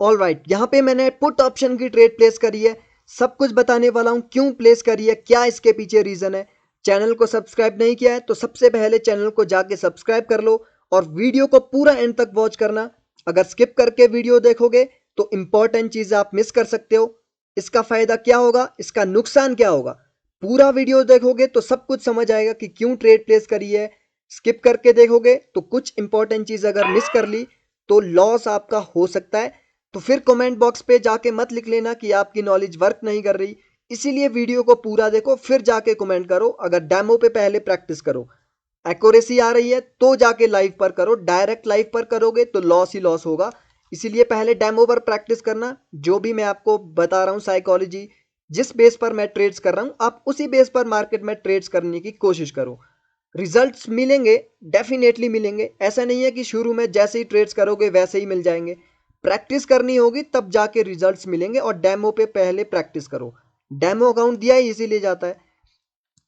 All right, यहाँ पे मैंने पुट ऑप्शन की ट्रेड प्लेस करी है। सब कुछ बताने वाला हूँ क्यों प्लेस करी है, क्या इसके पीछे रीजन है। चैनल को सब्सक्राइब नहीं किया है तो सबसे पहले चैनल को जाके सब्सक्राइब कर लो और वीडियो को पूरा एंड तक वॉच करना। अगर स्किप करके वीडियो देखोगे तो इंपॉर्टेंट चीजें आप मिस कर सकते हो। इसका फायदा क्या होगा, इसका नुकसान क्या होगा, पूरा वीडियो देखोगे तो सब कुछ समझ आएगा कि क्यों ट्रेड प्लेस करी है। स्किप करके देखोगे तो कुछ इंपॉर्टेंट चीज अगर मिस कर ली तो लॉस आपका हो सकता है। तो फिर कमेंट बॉक्स पे जाके मत लिख लेना कि आपकी नॉलेज वर्क नहीं कर रही। इसीलिए वीडियो को पूरा देखो फिर जाके कमेंट करो। अगर डेमो पे पहले प्रैक्टिस करो, एक्यूरेसी आ रही है तो जाके लाइव पर करो। डायरेक्ट लाइव पर करोगे तो लॉस ही लॉस होगा। इसीलिए पहले डेमो पर प्रैक्टिस करना। जो भी मैं आपको बता रहा हूँ साइकोलॉजी, जिस बेस पर मैं ट्रेड्स कर रहा हूँ, आप उसी बेस पर मार्केट में ट्रेड्स करने की कोशिश करो। रिजल्ट्स मिलेंगे, डेफिनेटली मिलेंगे। ऐसा नहीं है कि शुरू में जैसे ही ट्रेड्स करोगे वैसे ही मिल जाएंगे। प्रैक्टिस करनी होगी तब जाके रिजल्ट्स मिलेंगे। और डेमो पे पहले प्रैक्टिस करो। डेमो अकाउंट दिया ही इसीलिए जाता है।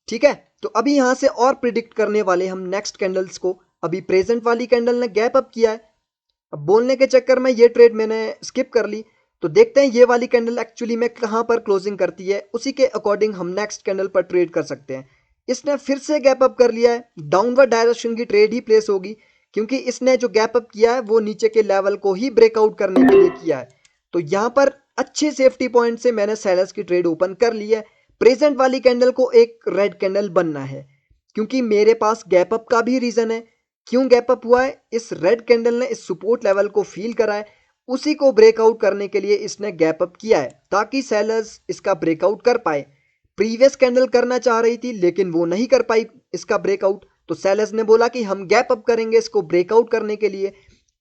ठीक है, तो अभी यहां से और प्रिडिक्ट करने वाले हम नेक्स्ट कैंडल्स को। अभी प्रेजेंट वाली कैंडल ने गैप अप किया है। अब बोलने के चक्कर में ये ट्रेड मैंने स्किप कर ली। तो देखते हैं ये वाली कैंडल एक्चुअली में कहां पर क्लोजिंग करती है, उसी के अकॉर्डिंग हम नेक्स्ट कैंडल पर ट्रेड कर सकते हैं। इसने फिर से गैप अप कर लिया है। डाउनवर्ड डायरेक्शन की ट्रेड ही प्लेस होगी क्योंकि इसने जो गैप अप किया है वो नीचे के लेवल को ही ब्रेकआउट करने के लिए किया है। तो यहां पर अच्छे सेफ्टी पॉइंट से मैंने सेलर्स की ट्रेड ओपन कर ली है। प्रेजेंट वाली कैंडल को एक रेड कैंडल बनना है क्योंकि मेरे पास गैप अप का भी रीजन है। क्यों गैप अप हुआ है, इस रेड कैंडल ने इस सपोर्ट लेवल को फील करा है, उसी को ब्रेकआउट करने के लिए इसने गैप अप किया है ताकि सेलर्स इसका ब्रेकआउट कर पाए। प्रीवियस कैंडल करना चाह रही थी लेकिन वो नहीं कर पाई इसका ब्रेकआउट। तो सेलर्स ने बोला कि हम गैप अप करेंगे इसको ब्रेकआउट करने के लिए।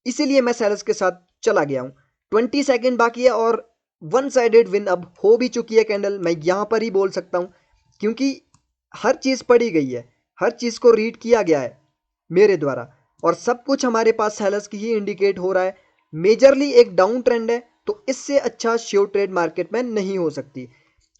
इसीलिए मैं सेलर्स के साथ चला गया हूं। 20 सेकेंड बाकी है और वन साइडेड विन अब हो भी चुकी है कैंडल। मैं यहां पर ही बोल सकता हूं क्योंकि हर चीज पढ़ी गई है, हर चीज को रीड किया गया है मेरे द्वारा और सब कुछ हमारे पास सेलर्स की ही इंडिकेट हो रहा है। मेजरली एक डाउन ट्रेंड है तो इससे अच्छा श्योर ट्रेड मार्केट में नहीं हो सकती।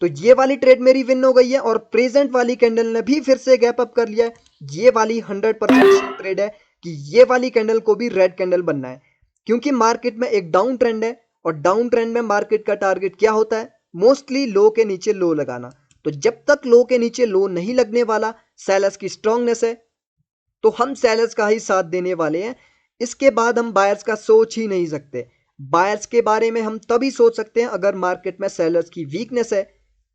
तो ये वाली ट्रेड मेरी विन हो गई है और प्रेजेंट वाली कैंडल ने भी फिर से गैप अप कर लिया है। ये वाली 100% श्योर ट्रेड है कि ये वाली कैंडल को भी रेड कैंडल बनना है क्योंकि मार्केट में एक डाउन ट्रेंड है और डाउन ट्रेंड में मार्केट का टारगेट क्या होता है, मोस्टली लो के नीचे लो लगाना। तो जब तक लो के नीचे लो नहीं लगने वाला, सेलर्स की स्ट्रांगनेस है तो हम सेलर्स का ही साथ देने वाले हैं। इसके बाद हम बायर्स का सोच ही नहीं सकते। बायर्स के बारे में हम तभी सोच सकते हैं अगर मार्केट में सेलर्स की वीकनेस है।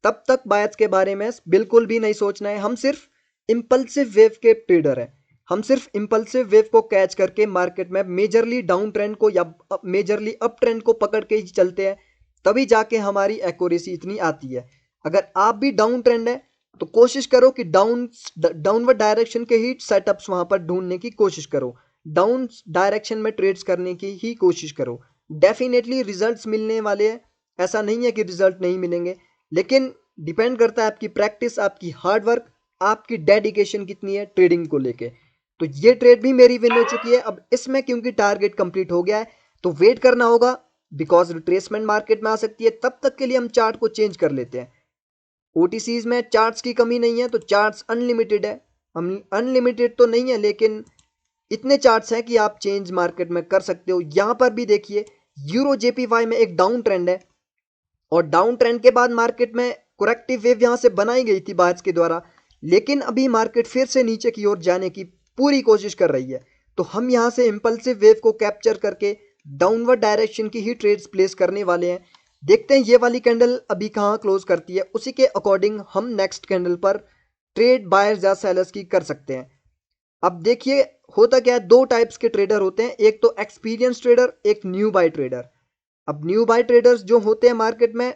तब तक बायर्स के बारे में बिल्कुल भी नहीं सोचना है। हम सिर्फ इंपल्सिव वेव के ट्रेडर हैं। हम सिर्फ इंपल्सिव वेव को कैच करके मार्केट में मेजरली डाउन ट्रेंड को या मेजरली अप ट्रेंड को पकड़ के ही चलते हैं। तभी जाके हमारी एक्यूरेसी इतनी आती है। अगर आप भी डाउन ट्रेंड है तो कोशिश करो कि डाउनवर्ड डायरेक्शन के ही सेटअप्स वहां पर ढूंढने की कोशिश करो। डाउन डायरेक्शन में ट्रेड्स करने की ही कोशिश करो। डेफिनेटली रिजल्ट्स मिलने वाले हैं। ऐसा नहीं है कि रिजल्ट नहीं मिलेंगे, लेकिन डिपेंड करता है आपकी प्रैक्टिस, आपकी हार्डवर्क, आपकी डेडिकेशन कितनी है ट्रेडिंग को लेके। तो ये ट्रेड भी मेरी विन हो चुकी है। अब इसमें क्योंकि टारगेट कंप्लीट हो गया है तो वेट करना होगा बिकॉज रिट्रेसमेंट मार्केट में आ सकती है। तब तक के लिए हम चार्ट को चेंज कर लेते हैं। ओटीसीज में चार्ट्स की कमी नहीं है तो चार्ट्स अनलिमिटेड है। हम अनलिमिटेड तो नहीं है लेकिन इतने चार्ट्स हैं कि आप चेंज मार्केट में कर सकते हो। यहां पर भी देखिए यूरो जेपीवाई में एक डाउन ट्रेंड है और डाउन ट्रेंड के बाद मार्केट में करेक्टिव वेव यहां से बनाई गई थी बायर्स के द्वारा, लेकिन अभी मार्केट फिर से नीचे की ओर जाने की पूरी कोशिश कर रही है। तो हम यहां से इंपल्सिव वेव को कैप्चर करके डाउनवर्ड डायरेक्शन की ही ट्रेड्स प्लेस करने वाले हैं। देखते हैं ये वाली कैंडल अभी कहाँ क्लोज करती है, उसी के अकॉर्डिंग हम नेक्स्ट कैंडल पर ट्रेड बायर्स या सेलर्स की कर सकते हैं। अब देखिए होता क्या है, दो टाइप्स के ट्रेडर होते हैं, एक तो एक्सपीरियंस ट्रेडर, एक न्यू बाय ट्रेडर। अब न्यू बाय ट्रेडर्स जो होते हैं मार्केट में,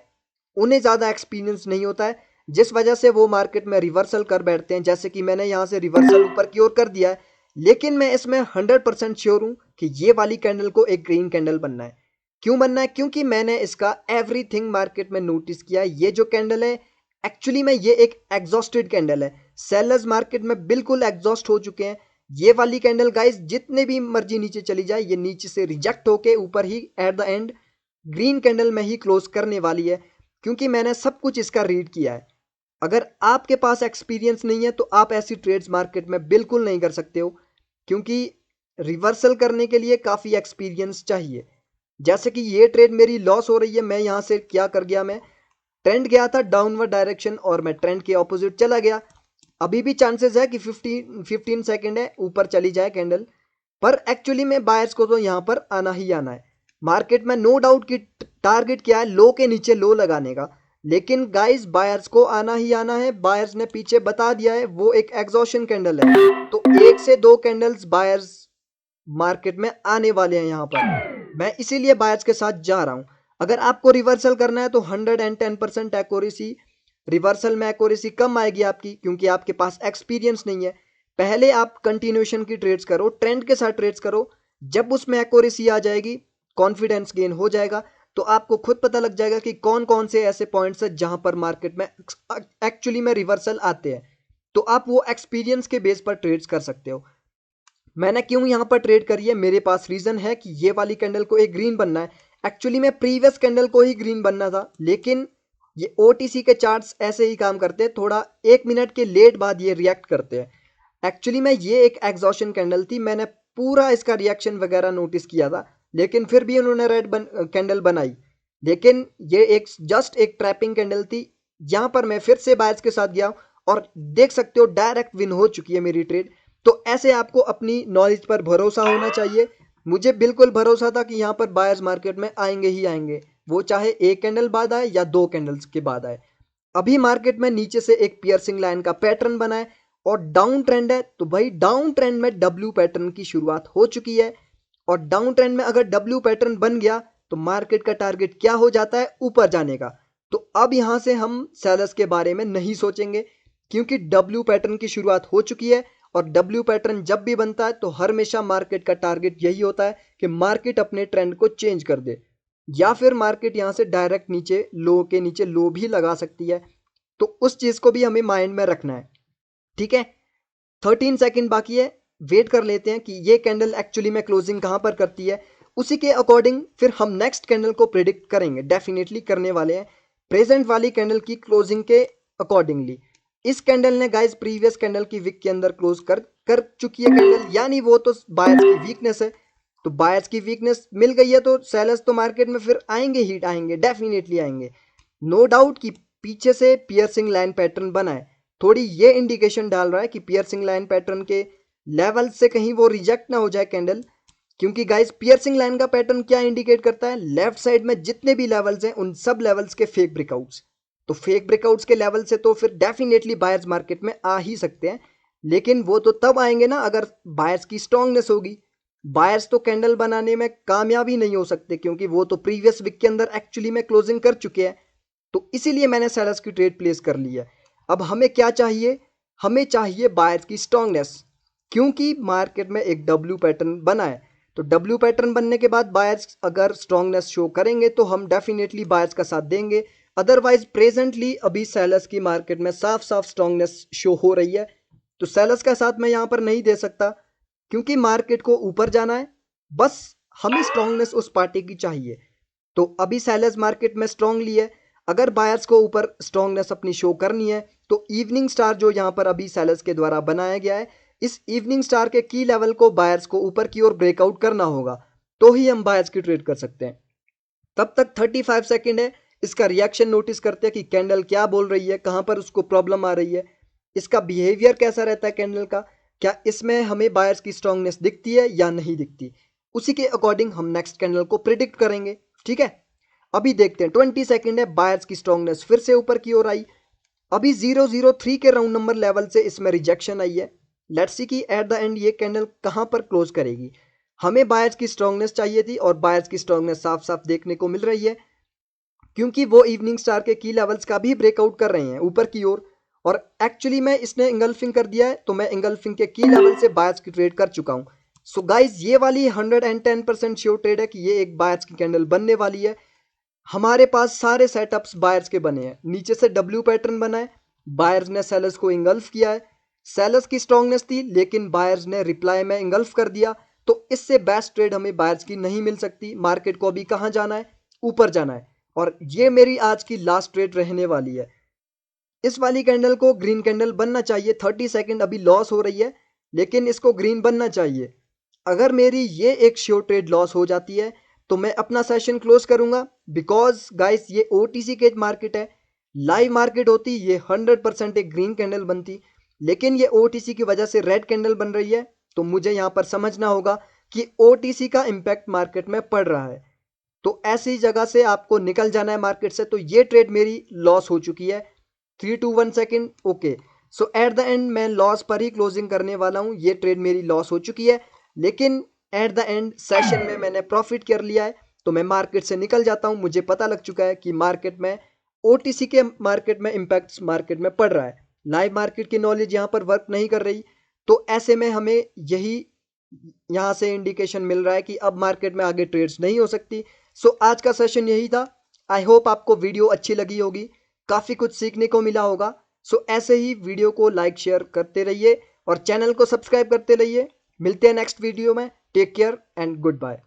उन्हें ज़्यादा एक्सपीरियंस नहीं होता है, जिस वजह से वो मार्केट में रिवर्सल कर बैठते हैं। जैसे कि मैंने यहाँ से रिवर्सल ऊपर की ओर कर दिया है, लेकिन मैं इसमें 100% श्योर हूँ कि ये वाली कैंडल को एक ग्रीन कैंडल बनना है। क्यों बनना है? क्योंकि मैंने इसका एवरीथिंग मार्केट में नोटिस किया। ये जो कैंडल है एक्चुअली में ये एक एग्जॉस्टेड कैंडल है। सेलर्स मार्केट में बिल्कुल एग्जॉस्ट हो चुके हैं। ये वाली कैंडल गाइस जितने भी मर्जी नीचे चली जाए, ये नीचे से रिजेक्ट होके ऊपर ही at the end green candle में ही क्लोज करने वाली है क्योंकि मैंने सब कुछ इसका रीड किया है। अगर आपके पास एक्सपीरियंस नहीं है तो आप ऐसी ट्रेड्स मार्केट में बिल्कुल नहीं कर सकते हो क्योंकि रिवर्सल करने के लिए काफ़ी एक्सपीरियंस चाहिए। जैसे कि ये ट्रेड मेरी लॉस हो रही है, मैं यहाँ से क्या कर गया, मैं ट्रेंड गया था डाउनवर्ड डायरेक्शन और मैं ट्रेंड के ऑपोजिट चला गया। अभी भी चांसेस है कि 15 सेकंड है ऊपर चली जाए कैंडल, पर एक्चुअली में बायर्स को तो यहाँ पर आना ही आना है। मार्केट में नो डाउट कि टारगेट क्या है, लो के नीचे लो लगाने का, लेकिन गाइस बायर्स को आना ही आना है। बायर्स ने पीछे बता दिया है, वो एक एग्जॉशन कैंडल है, तो एक से दो कैंडल्स बायर्स मार्केट में आने वाले हैं यहाँ पर। मैं इसीलिए बायर्स के साथ जा रहा हूँ। अगर आपको रिवर्सल करना है तो 110% एक्यूरेसी, रिवर्सल में एक्यूरेसी कम आएगी आपकी, क्योंकि आपके पास एक्सपीरियंस नहीं है। पहले आप कंटिन्यूएशन की ट्रेड्स करो, ट्रेंड के साथ ट्रेड्स करो, जब उसमें एक्यूरेसी आ जाएगी, कॉन्फिडेंस गेन हो जाएगा, तो आपको खुद पता लग जाएगा कि कौन कौन से ऐसे पॉइंट्स है जहां पर मार्केट में एक्चुअली में रिवर्सल आते हैं। तो आप वो एक्सपीरियंस के बेस पर ट्रेड्स कर सकते हो। मैंने क्यों यहाँ पर ट्रेड करी है, मेरे पास रीजन है कि ये वाली कैंडल को एक ग्रीन बनना है। एक्चुअली में प्रीवियस कैंडल को ही ग्रीन बनना था, लेकिन ये ओटीसी के चार्ट्स ऐसे ही काम करते हैं, थोड़ा 1 मिनट के लेट बाद ये रिएक्ट करते हैं। एक्चुअली में ये एक एग्जॉशन कैंडल थी, मैंने पूरा इसका रिएक्शन वगैरह नोटिस किया था, लेकिन फिर भी उन्होंने रेड कैंडल बनाई। लेकिन ये एक जस्ट एक ट्रैपिंग कैंडल थी। यहाँ पर मैं फिर से बायर्स के साथ गया और देख सकते हो डायरेक्ट विन हो चुकी है मेरी ट्रेड। तो ऐसे आपको अपनी नॉलेज पर भरोसा होना चाहिए। मुझे बिल्कुल भरोसा था कि यहाँ पर बायर्स मार्केट में आएंगे ही आएंगे, वो चाहे एक कैंडल बाद आए या दो कैंडल्स के बाद आए। अभी मार्केट में नीचे से एक पियर्सिंग लाइन का पैटर्न बना है और डाउन ट्रेंड है, तो भाई डाउन ट्रेंड में डब्ल्यू पैटर्न की शुरुआत हो चुकी है। और डाउन ट्रेंड में अगर डब्ल्यू पैटर्न बन गया तो मार्केट का टारगेट क्या हो जाता है, ऊपर जाने का। तो अब यहां से हम सेलर्स के बारे में नहीं सोचेंगे, क्योंकि डब्ल्यू पैटर्न की शुरुआत हो चुकी है। और डब्ल्यू पैटर्न जब भी बनता है तो हमेशा मार्केट का टारगेट यही होता है कि मार्केट अपने ट्रेंड को चेंज कर दे, या फिर मार्केट यहां से डायरेक्ट नीचे लो के नीचे लो भी लगा सकती है। तो उस चीज को भी हमें माइंड में रखना है। ठीक है, 13 सेकंड बाकी है, वेट कर लेते हैं कि ये कैंडल एक्चुअली में क्लोजिंग कहां पर करती है, उसी के अकॉर्डिंग फिर हम नेक्स्ट कैंडल को प्रिडिक्ट करेंगे, डेफिनेटली करने वाले हैं प्रेजेंट वाली कैंडल की क्लोजिंग के अकॉर्डिंगली। इस कैंडल ने गाइस प्रीवियस कैंडल की विक के अंदर क्लोज कर चुकी है कैंडल, यानी वो तो बायर्स की वीकनेस है। तो बायर्स की वीकनेस मिल गई है तो सेलर्स तो मार्केट में फिर आएंगे ही आएंगे, डेफिनेटली आएंगे। नो डाउट कि पीछे से पियर्सिंग लाइन पैटर्न बना है, थोड़ी ये इंडिकेशन डाल रहा है कि पियर्सिंग लाइन पैटर्न के लेवल से कहीं वो रिजेक्ट ना हो जाए कैंडल। क्योंकि गाइस पियर्सिंग लाइन का पैटर्न क्या इंडिकेट करता है, लेफ्ट साइड में जितने भी लेवल्स हैं उन सब लेवल्स के फेक ब्रेकआउट्स। तो फेक ब्रेकआउट्स के लेवल से तो फिर डेफिनेटली बायर्स मार्केट में आ ही सकते हैं, लेकिन वो तो तब आएंगे ना अगर बायर्स की स्ट्रांगनेस होगी। बायर्स तो कैंडल बनाने में कामयाब ही नहीं हो सकते, क्योंकि वो तो प्रीवियस वीक के अंदर एक्चुअली में क्लोजिंग कर चुके हैं। तो इसीलिए मैंने सेलर्स की ट्रेड प्लेस कर ली है। अब हमें क्या चाहिए, हमें चाहिए बायर्स की स्ट्रांगनेस, क्योंकि मार्केट में एक डब्ल्यू पैटर्न बना है। तो डब्ल्यू पैटर्न बनने के बाद बायर्स अगर स्ट्रांगनेस शो करेंगे तो हम डेफिनेटली बायर्स का साथ देंगे। अदरवाइज प्रेजेंटली अभी सेलर्स की मार्केट में साफ साफ स्ट्रांगनेस शो हो रही है, तो सेलर्स का साथ मैं यहाँ पर नहीं दे सकता, क्योंकि मार्केट को ऊपर जाना है, बस हमें स्ट्रांगनेस उस पार्टी की चाहिए। तो अभी सेलर्स मार्केट में स्ट्रांगली है, अगर बायर्स को ऊपर स्ट्रांगनेस अपनी शो करनी है तो इवनिंग स्टार जो यहाँ पर अभी सेलर्स के द्वारा बनाया गया है, इस इवनिंग स्टार के की लेवल को बायर्स को ऊपर की ओर ब्रेकआउट करना होगा, तो ही हम बायर्स की ट्रेड कर सकते हैं। तब तक 35 सेकंड है, इसका रिएक्शन नोटिस करते हैं कि कैंडल क्या बोल रही है, कहां पर उसको प्रॉब्लम आ रही है, इसका बिहेवियर कैसा रहता है कैंडल का, क्या इसमें हमें बायर्स की स्ट्रांगनेस दिखती है या नहीं दिखती। उसी के अकॉर्डिंग हम नेक्स्ट कैंडल को प्रिडिक्ट करेंगे। ठीक है, अभी देखते हैं 20 सेकंड है, बायर्स की स्ट्रांगनेस फिर से ऊपर की ओर आई। अभी 003 के राउंड नंबर लेवल से इसमें रिजेक्शन आई है। लेट्स सी कि एट द एंड ये कैंडल कहां पर क्लोज करेगी। हमें बायर्स की स्ट्रांगनेस चाहिए थी और बायर्स की स्ट्रांगनेस साफ साफ देखने को मिल रही है, क्योंकि वो इवनिंग स्टार के की लेवल्स का भी ब्रेकआउट कर रहे हैं ऊपर की ओर। और एक्चुअली में इसने इंगल्फिंग कर दिया है, तो मैं इंगल्फिंग के की लेवल से बायर्स की ट्रेड कर चुका हूं। सो गाइज ये वाली 110% श्योर ट्रेड है कि ये एक बायर्स की कैंडल बनने वाली है। हमारे पास सारे सेटअप्स बायर्स के बने हैं, नीचे से डब्ल्यू पैटर्न बना है, बायर्स ने सेलर्स को इंगल्फ किया है, सेलर्स की स्ट्रांगनेस थी लेकिन बायर्स ने रिप्लाई में इंगल्फ कर दिया। तो इससे बेस्ट ट्रेड हमें बायर्स की नहीं मिल सकती। मार्केट को अभी कहां जाना है, ऊपर जाना है, और ये मेरी आज की लास्ट ट्रेड रहने वाली है। इस वाली कैंडल को ग्रीन कैंडल बनना चाहिए। 30 सेकंड अभी लॉस हो रही है, लेकिन इसको ग्रीन बनना चाहिए। अगर मेरी ये एक श्योर ट्रेड लॉस हो जाती है तो मैं अपना सेशन क्लोज करूंगा, बिकॉज गाइस ये OTC के मार्केट है। लाइव मार्केट होती ये 100% एक ग्रीन कैंडल बनती, लेकिन ये OTC की वजह से रेड कैंडल बन रही है। तो मुझे यहाँ पर समझना होगा कि OTC का इम्पैक्ट मार्केट में पड़ रहा है, तो ऐसी जगह से आपको निकल जाना है मार्केट से। तो ये ट्रेड मेरी लॉस हो चुकी है 3 to 1 second. Okay, so eight the and मैं लॉस पर ही क्लोजिंग करने वाला हूँ। ये ट्रेड मेरी लॉस हो चुकी है, लेकिन एट द एंड सेशन में मैंने प्रॉफिट कर लिया है, तो मैं मार्केट से निकल जाता हूँ। मुझे पता लग चुका है कि मार्केट में OTC के मार्केट में इम्पैक्ट मार्केट में पड़ रहा है। लाइव मार्केट की नॉलेज यहाँ पर वर्क नहीं कर रही, तो ऐसे में हमें यही यहाँ से इंडिकेशन मिल रहा है कि अब मार्केट में आगे ट्रेड्स नहीं हो सकती। सो आज का सेशन यही था। आई होप आपको वीडियो अच्छी लगी होगी, काफ़ी कुछ सीखने को मिला होगा। सो ऐसे ही वीडियो को लाइक शेयर करते रहिए और चैनल को सब्सक्राइब करते रहिए। मिलते हैं नेक्स्ट वीडियो में। Take care and good bye.